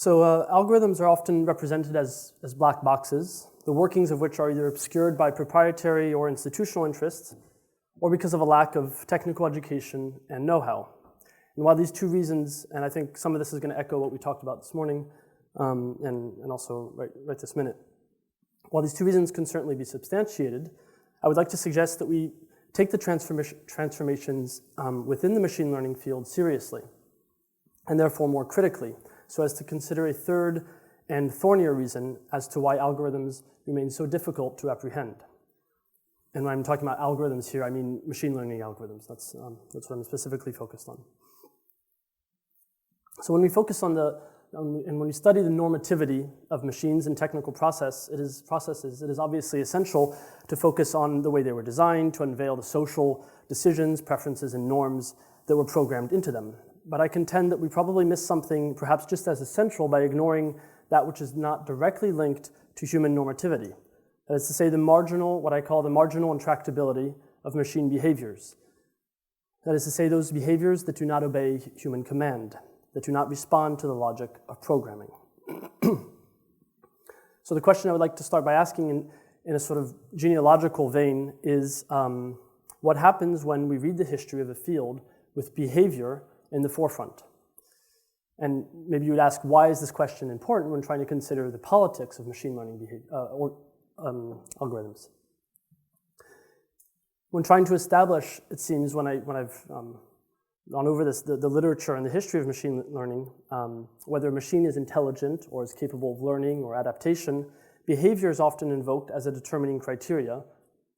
So algorithms are often represented as black boxes, the workings of which are either obscured by proprietary or institutional interests, or because of a lack of technical education and know-how. And while these two reasons, and I think some of this is going to echo what we talked about this morning, and also right this minute, while these two reasons can certainly be substantiated, I would like to suggest that we take the transformations within the machine learning field seriously, and therefore more critically, so as to consider a third and thornier reason as to why algorithms remain so difficult to apprehend. And when I'm talking about algorithms here, I mean machine learning algorithms. That's what I'm specifically focused on. So when we focus on and when we study the normativity of machines and technical processes, it is obviously essential to focus on the way they were designed, to unveil the social decisions, preferences, and norms that were programmed into them. But I contend that we probably miss something perhaps just as essential by ignoring that which is not directly linked to human normativity. That is to say, what I call the marginal intractability of machine behaviors. That is to say, those behaviors that do not obey human command, that do not respond to the logic of programming. So the question I would like to start by asking in a sort of genealogical vein is, what happens when we read the history of a field with behavior in the forefront? And maybe you would ask, why is this question important when trying to consider the politics of machine learning algorithms? When trying to establish, it seems, when I've gone over this, the literature and the history of machine learning, whether a machine is intelligent or is capable of learning or adaptation, behavior is often invoked as a determining criteria,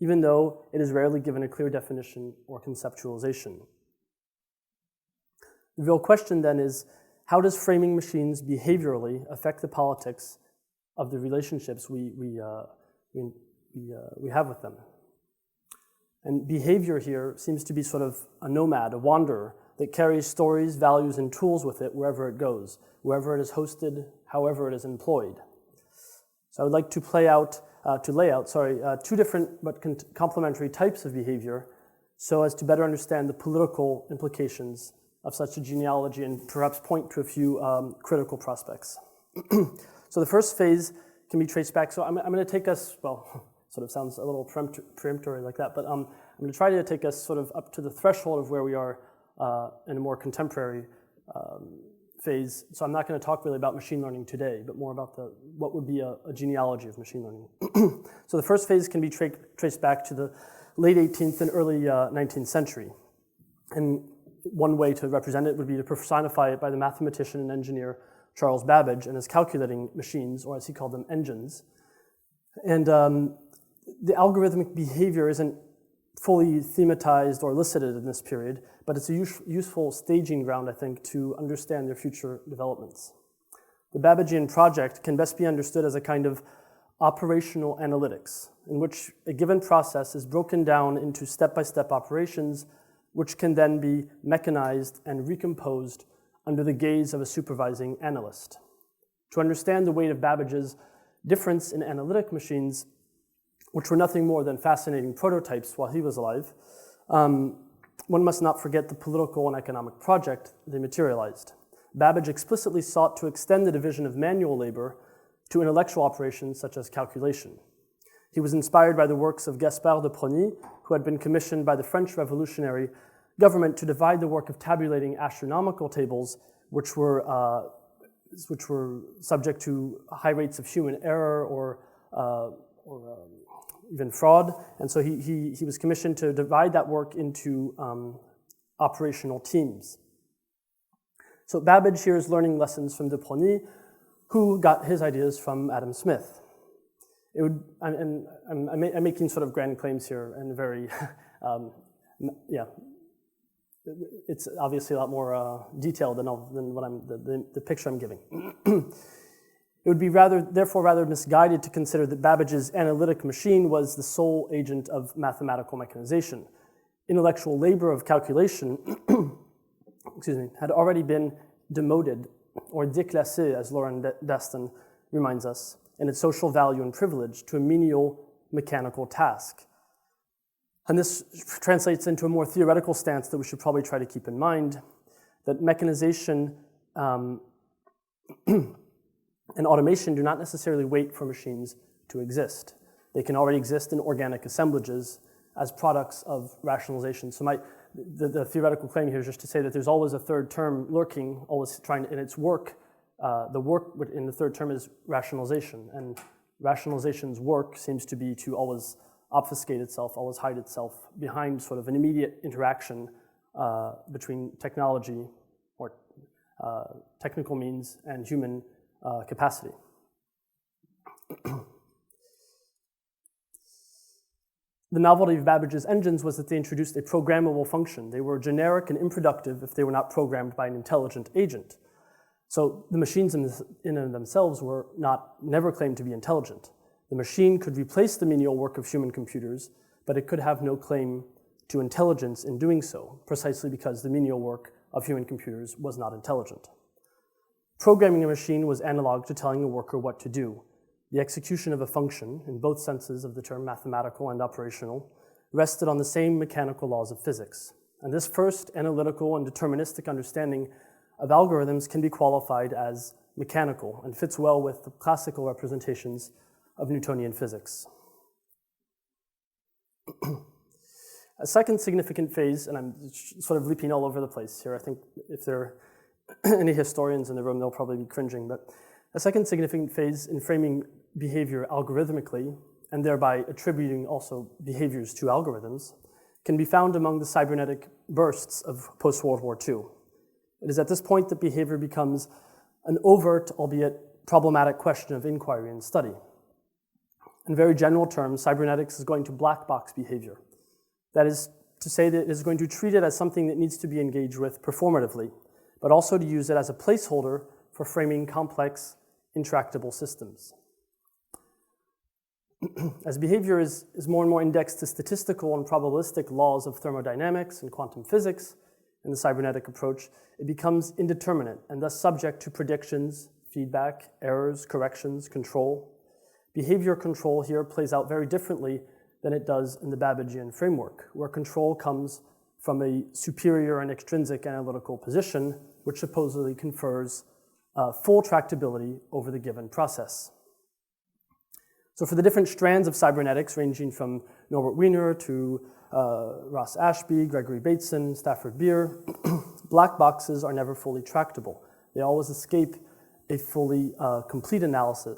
even though it is rarely given a clear definition or conceptualization. The real question then is, how does framing machines behaviorally affect the politics of the relationships we have with them? And behavior here seems to be sort of a nomad, a wanderer, that carries stories, values, and tools with it wherever it goes, wherever it is hosted, however it is employed. So I would like to lay out two different but complementary types of behavior so as to better understand the political implications of such a genealogy and perhaps point to a few critical prospects. So the first phase can be traced back. So I'm going to take us, well, sort of sounds a little peremptory like that, but I'm going to try to take us sort of up to the threshold of where we are in a more contemporary phase. So I'm not going to talk really about machine learning today, but more about what would be a genealogy of machine learning. So the first phase can be traced back to the late 18th and early 19th century. And one way to represent it would be to personify it by the mathematician and engineer Charles Babbage and his calculating machines, or as he called them, engines. And the algorithmic behavior isn't fully thematized or elicited in this period, but it's a useful staging ground, I think, to understand their future developments. The Babbagean project can best be understood as a kind of operational analytics, in which a given process is broken down into step-by-step operations, which can then be mechanized and recomposed under the gaze of a supervising analyst. To understand the weight of Babbage's difference in analytic machines, which were nothing more than fascinating prototypes while he was alive, one must not forget the political and economic project they materialized. Babbage explicitly sought to extend the division of manual labor to intellectual operations such as calculation. He was inspired by the works of Gaspard de Prony, who had been commissioned by the French revolutionary government to divide the work of tabulating astronomical tables, which were subject to high rates of human error or even fraud. And so he was commissioned to divide that work into operational teams. So Babbage here is learning lessons from de Prony, who got his ideas from Adam Smith. I'm making sort of grand claims here and very, it's obviously a lot more detailed than what the picture I'm giving. It would be therefore rather misguided to consider that Babbage's analytic machine was the sole agent of mathematical mechanization. Intellectual labor of calculation had already been demoted, or déclassé, as Lauren Daston reminds us, in its social value and privilege to a menial mechanical task. And this translates into a more theoretical stance that we should probably try to keep in mind, that mechanization and automation do not necessarily wait for machines to exist. They can already exist in organic assemblages as products of rationalization. So the theoretical claim here is just to say that there's always a third term lurking, always trying to, in its work, the work in the third term is rationalization, and rationalization's work seems to be to always obfuscate itself, always hide itself behind sort of an immediate interaction between technology or technical means and human capacity. The novelty of Babbage's engines was that they introduced a programmable function. They were generic and unproductive if they were not programmed by an intelligent agent. So the machines in and of themselves were never claimed to be intelligent. The machine could replace the menial work of human computers, but it could have no claim to intelligence in doing so, precisely because the menial work of human computers was not intelligent. Programming a machine was analog to telling a worker what to do. The execution of a function, in both senses of the term mathematical and operational, rested on the same mechanical laws of physics. And this first analytical and deterministic understanding of algorithms can be qualified as mechanical and fits well with the classical representations of Newtonian physics. A second significant phase, and I'm sort of leaping all over the place here, I think if there are any historians in the room, they'll probably be cringing, but a second significant phase in framing behavior algorithmically, and thereby attributing also behaviors to algorithms, can be found among the cybernetic bursts of post-World War II. It is at this point that behavior becomes an overt, albeit problematic question of inquiry and study. In very general terms, cybernetics is going to black box behavior. That is to say that it is going to treat it as something that needs to be engaged with performatively, but also to use it as a placeholder for framing complex, intractable systems. As behavior is more and more indexed to statistical and probabilistic laws of thermodynamics and quantum physics in the cybernetic approach, it becomes indeterminate and thus subject to predictions, feedback, errors, corrections, control. Behavior control here plays out very differently than it does in the Babbagean framework, where control comes from a superior and extrinsic analytical position, which supposedly confers full tractability over the given process. So for the different strands of cybernetics, ranging from Norbert Wiener to Ross Ashby, Gregory Bateson, Stafford Beer, black boxes are never fully tractable. They always escape a complete analysis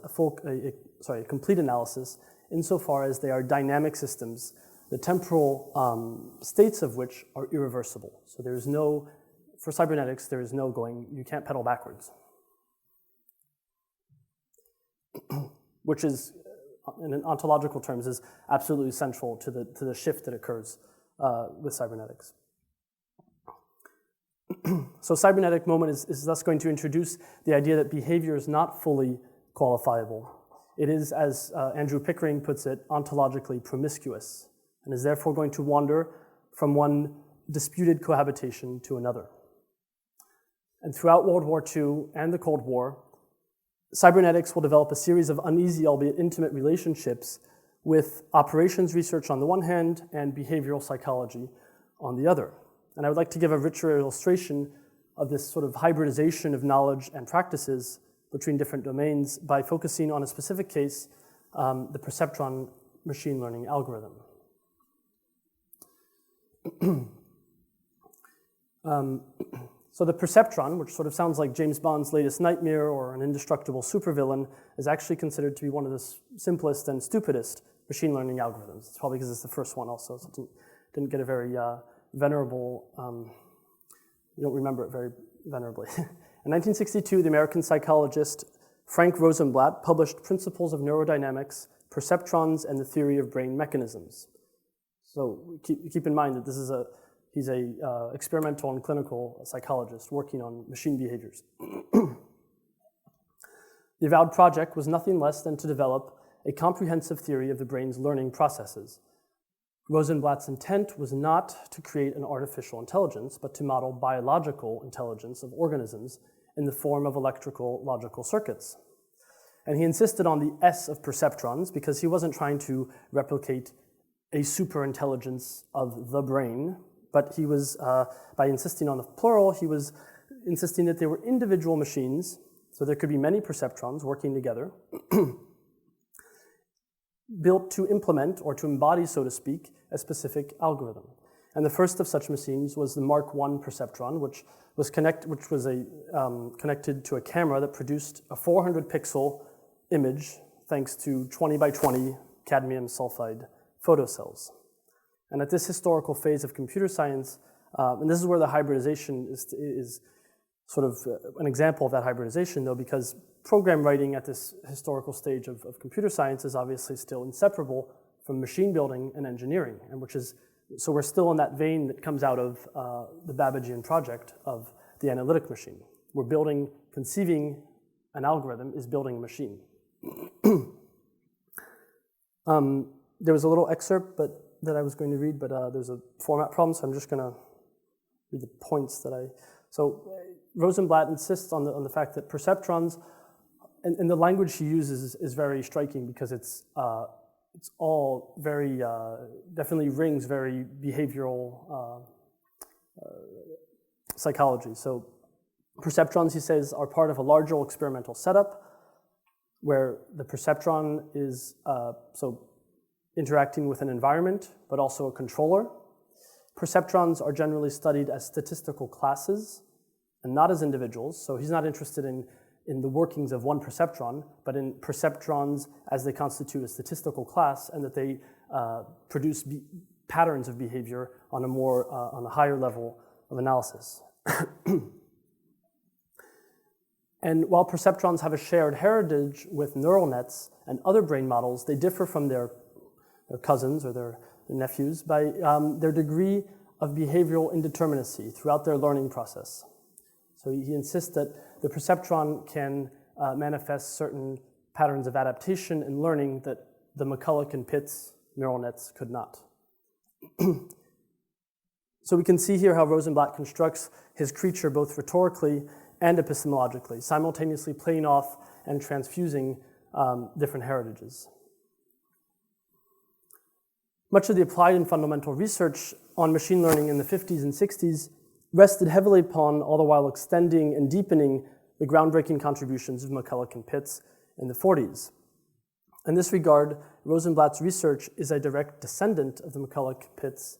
insofar as they are dynamic systems, the temporal states of which are irreversible. So for cybernetics, there is no going, you can't pedal backwards. Which is, in ontological terms, is absolutely central to the shift that occurs with cybernetics. So cybernetic moment is thus going to introduce the idea that behavior is not fully qualifiable. It is, as Andrew Pickering puts it, ontologically promiscuous, and is therefore going to wander from one disputed cohabitation to another. And throughout World War II and the Cold War, cybernetics will develop a series of uneasy, albeit intimate relationships with operations research on the one hand and behavioral psychology on the other. And I would like to give a richer illustration of this sort of hybridization of knowledge and practices between different domains by focusing on a specific case, the Perceptron machine learning algorithm. So the Perceptron, which sort of sounds like James Bond's latest nightmare or an indestructible supervillain, is actually considered to be one of the simplest and stupidest machine learning algorithms. It's probably because it's the first one also, so it didn't get a very venerable, you don't remember it very venerably. In 1962, the American psychologist Frank Rosenblatt published Principles of Neurodynamics, Perceptrons, and the Theory of Brain Mechanisms. So keep in mind that he's a experimental and clinical psychologist working on machine behaviors. The avowed project was nothing less than to develop a comprehensive theory of the brain's learning processes. Rosenblatt's intent was not to create an artificial intelligence, but to model biological intelligence of organisms in the form of electrical logical circuits. And he insisted on the S of perceptrons because he wasn't trying to replicate a superintelligence of the brain, but he was, by insisting on the plural, he was insisting that they were individual machines So there could be many perceptrons working together, built to implement or to embody, so to speak, a specific algorithm. And the first of such machines was the Mark I perceptron, which was connected to a camera that produced a 400 pixel image thanks to 20 by 20 cadmium sulfide photocells. And at this historical phase of computer science, and this is where the hybridization is sort of an example of that hybridization, though, because program writing at this historical stage of computer science is obviously still inseparable from machine building and engineering, and so we're still in that vein that comes out of the Babbagean project of the analytic machine. We're conceiving an algorithm is building a machine. There was a little excerpt that I was going to read, but there's a format problem, so I'm just going to read the points So Rosenblatt insists on the fact that perceptrons, and the language he uses is very striking because it's all very, definitely rings very behavioral psychology. So perceptrons, he says, are part of a larger experimental setup where the perceptron is interacting with an environment, but also a controller. Perceptrons are generally studied as statistical classes and not as individuals. So he's not interested in the workings of one perceptron, but in perceptrons as they constitute a statistical class and that they produce patterns of behavior on a higher level of analysis. And while perceptrons have a shared heritage with neural nets and other brain models, they differ from their cousins or their nephews by their degree of behavioral indeterminacy throughout their learning process. So he insists that the perceptron can manifest certain patterns of adaptation and learning that the McCulloch and Pitts neural nets could not. So we can see here how Rosenblatt constructs his creature both rhetorically and epistemologically, simultaneously playing off and transfusing different heritages. Much of the applied and fundamental research on machine learning in the 50s and 60s rested heavily upon, all the while extending and deepening the groundbreaking contributions of McCulloch and Pitts in the 40s. In this regard, Rosenblatt's research is a direct descendant of the McCulloch-Pitts.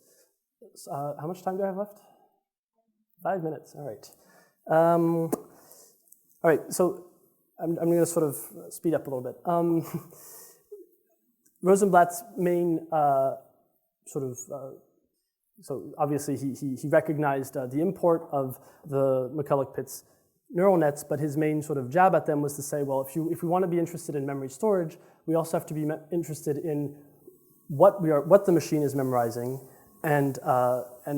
How much time do I have left? 5 minutes, all right. All right, so I'm going to sort of speed up a little bit. Rosenblatt's main so obviously he recognized the import of the McCulloch-Pitts neural nets, but his main sort of jab at them was to say, well, if we want to be interested in memory storage, we also have to be interested in what the machine is memorizing and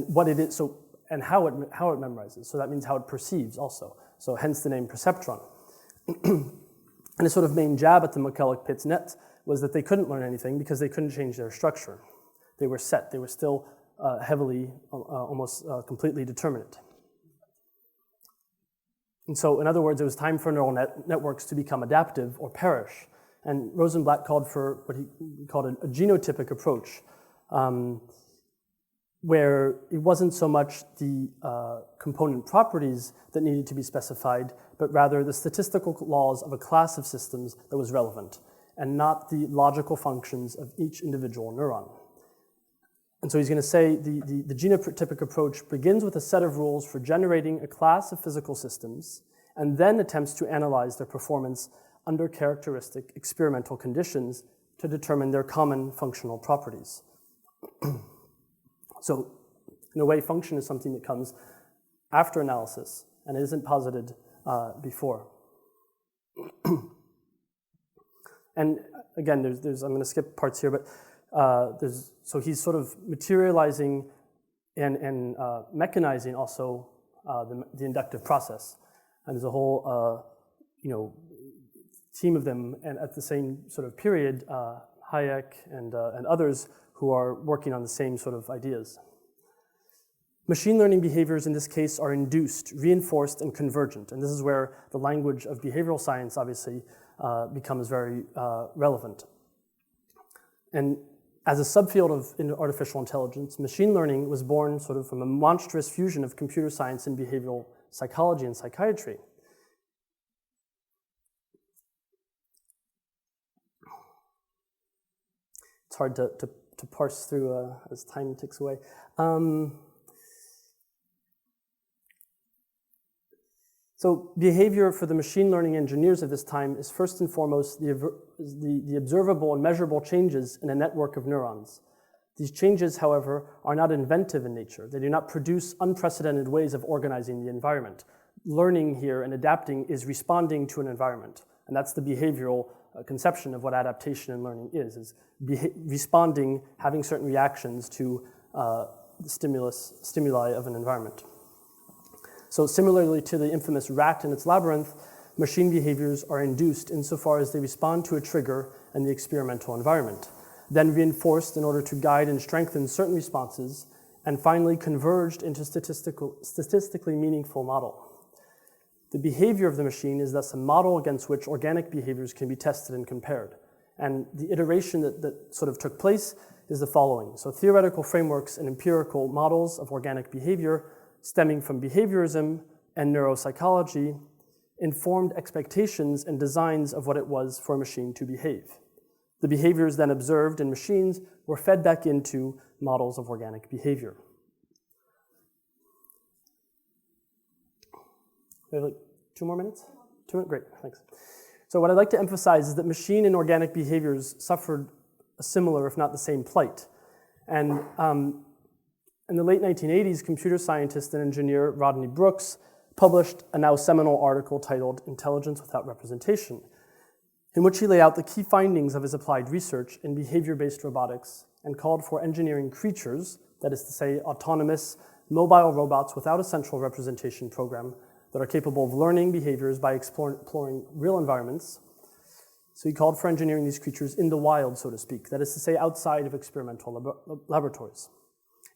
what it is, and how it memorizes. So that means how it perceives also. So hence the name perceptron. And his sort of main jab at the McCulloch-Pitts net was that they couldn't learn anything because they couldn't change their structure. They were set. They were still heavily, almost completely determinate. And so, in other words, it was time for neural networks to become adaptive or perish. And Rosenblatt called for what he called a genotypic approach, where it wasn't so much the component properties that needed to be specified, but rather the statistical laws of a class of systems that was relevant, and not the logical functions of each individual neuron. And so he's going to say the genotypic approach begins with a set of rules for generating a class of physical systems and then attempts to analyze their performance under characteristic experimental conditions to determine their common functional properties. So in a way, function is something that comes after analysis and it isn't posited before. And again, there's I'm going to skip parts here, but so he's sort of materializing and mechanizing also the inductive process. And there's a whole team of them, and at the same sort of period, Hayek and others who are working on the same sort of ideas. Machine learning behaviors in this case are induced, reinforced, and convergent. And this is where the language of behavioral science obviously becomes very relevant. And as a subfield of artificial intelligence, machine learning was born sort of from a monstrous fusion of computer science and behavioral psychology and psychiatry. it's hard to parse through as time ticks away. So behavior for the machine learning engineers of this time is first and foremost the observable and measurable changes in a network of neurons. These changes, however, are not inventive in nature. They do not produce unprecedented ways of organizing the environment. Learning here and adapting is responding to an environment. And that's the behavioral conception of what adaptation and learning is responding, having certain reactions to stimuli of an environment. So similarly to the infamous rat in its labyrinth, machine behaviors are induced insofar as they respond to a trigger in the experimental environment, then reinforced in order to guide and strengthen certain responses, and finally converged into statistically meaningful model. The behavior of the machine is thus a model against which organic behaviors can be tested and compared. And the iteration that sort of took place is the following. So theoretical frameworks and empirical models of organic behavior stemming from behaviorism and neuropsychology informed expectations and designs of what it was for a machine to behave. The behaviors then observed in machines were fed back into models of organic behavior. We have like 2 more minutes? 2 minutes? Great, thanks. So what I'd like to emphasize is that machine and organic behaviors suffered a similar, if not the same, plight. And in the late 1980s, computer scientist and engineer Rodney Brooks published a now seminal article titled Intelligence Without Representation, in which he laid out the key findings of his applied research in behavior-based robotics and called for engineering creatures, that is to say, autonomous, mobile robots without a central representation program that are capable of learning behaviors by exploring real environments. So he called for engineering these creatures in the wild, so to speak, that is to say, outside of experimental laboratories.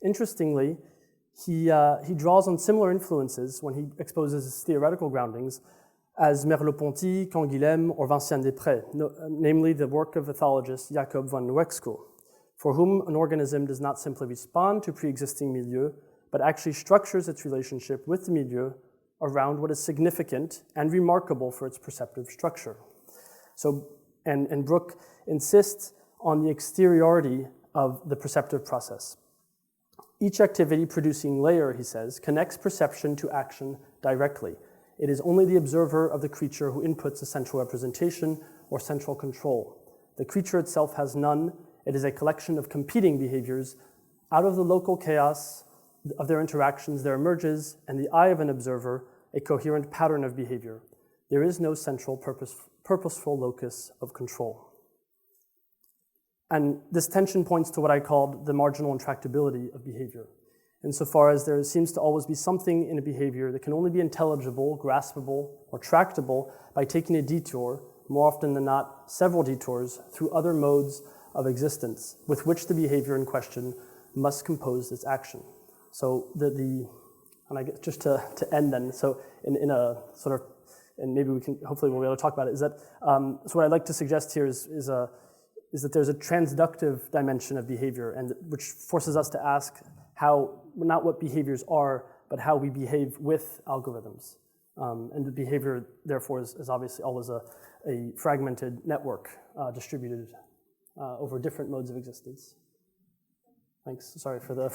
Interestingly, he draws on similar influences when he exposes his theoretical groundings as Merleau-Ponty, Canguilhem, or Vincent-Després, namely the work of ethologist Jacob van Wexkull, for whom an organism does not simply respond to pre-existing milieu, but actually structures its relationship with the milieu around what is significant and remarkable for its perceptive structure. So, and Brooke insists on the exteriority of the perceptive process. Each activity producing layer, he says, connects perception to action directly. It is only the observer of the creature who inputs a central representation or central control. The creature itself has none. It is a collection of competing behaviors. Out of the local chaos of their interactions, there emerges, in the eye of an observer, a coherent pattern of behavior. There is no central purposeful locus of control. And this tension points to what I called the marginal intractability of behavior, insofar as there seems to always be something in a behavior that can only be intelligible, graspable, or tractable by taking a detour, more often than not several detours, through other modes of existence with which the behavior in question must compose its action. So and I get just to end then, so in a sort of, and maybe we can, hopefully we'll be able to talk about it, is that, so what I'd like to suggest here is that there's a transductive dimension of behavior, and which forces us to ask how, not what behaviors are, but how we behave with algorithms. And the behavior, therefore, is obviously always a fragmented network distributed over different modes of existence. Thanks, sorry for the...